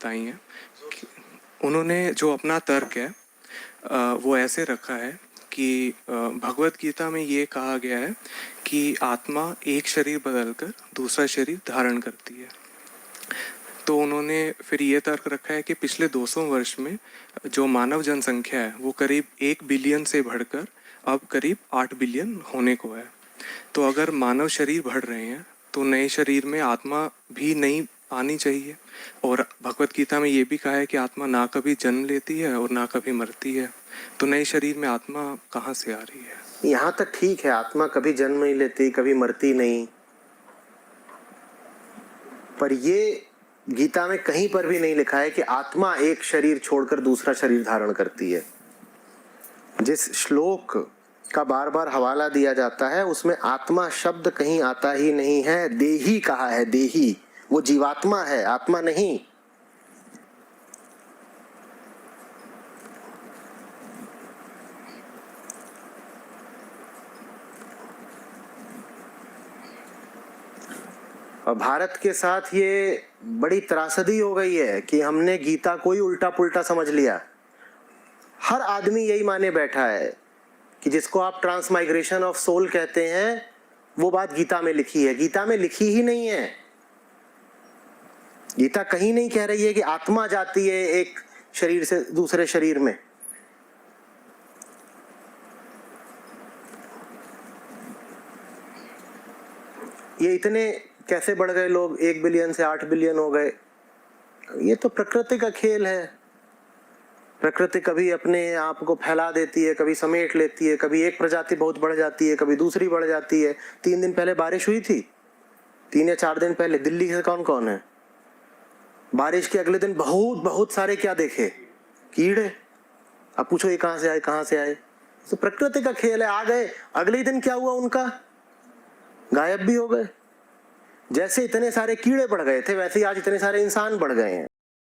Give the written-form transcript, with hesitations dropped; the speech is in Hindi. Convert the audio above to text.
बताई हैं। उन्होंने जो अपना तर्क है वो ऐसे रखा है कि भगवत गीता में ये कहा गया है कि आत्मा एक शरीर बदलकर दूसरा शरीर धारण करती है। तो उन्होंने फिर ये तर्क रखा है कि पिछले 200 वर्ष में जो मानव जनसंख्या है वो करीब 1 बिलियन से बढ़कर अब करीब 8 बिलियन होने को है। तो अगर मानव शरीर बढ़ रहे हैं तो नए शरीर में आत्मा भी नई आनी चाहिए। और भगवत गीता में ये भी कहा है कि आत्मा ना कभी जन्म लेती है और ना कभी मरती है। तो नए शरीर में आत्मा कहाँ से आ रही है? यहाँ तक ठीक है, आत्मा कभी जन्म नहीं लेती, कभी मरती नहीं, पर ये गीता में कहीं पर भी नहीं लिखा है कि आत्मा एक शरीर छोड़कर दूसरा शरीर धारण करती है। जिस श्लोक का बार बार हवाला दिया जाता है उसमें आत्मा शब्द कहीं आता ही नहीं है। देही कहा है, देही, वो जीवात्मा है, आत्मा नहीं। और भारत के साथ ये बड़ी त्रासदी हो गई है कि हमने गीता को ही उल्टा पुल्टा समझ लिया। हर आदमी यही माने बैठा है कि जिसको आप ट्रांसमाइग्रेशन ऑफ सोल कहते हैं वो बात गीता में लिखी है। गीता में लिखी ही नहीं है। गीता कहीं नहीं कह रही है कि आत्मा जाती है एक शरीर से दूसरे शरीर में। ये इतने कैसे बढ़ गए लोग, 1 बिलियन से 8 बिलियन हो गए? ये तो प्रकृति का खेल है। प्रकृति कभी अपने आप को फैला देती है, कभी समेट लेती है, कभी एक प्रजाति बहुत बढ़ जाती है, कभी दूसरी बढ़ जाती है। 3 दिन पहले बारिश हुई थी, 3 या 4 दिन पहले दिल्ली से कौन कौन है? बारिश के अगले दिन बहुत बहुत सारे क्या देखे? कीड़े। अब पूछो ये कहां से आए, कहां से आए? तो प्रकृति का खेल है। आ गए, अगले ही दिन क्या हुआ उनका? गायब भी हो गए। जैसे इतने सारे कीड़े बढ़ गए थे वैसे ही आज इतने सारे इंसान बढ़ गए हैं।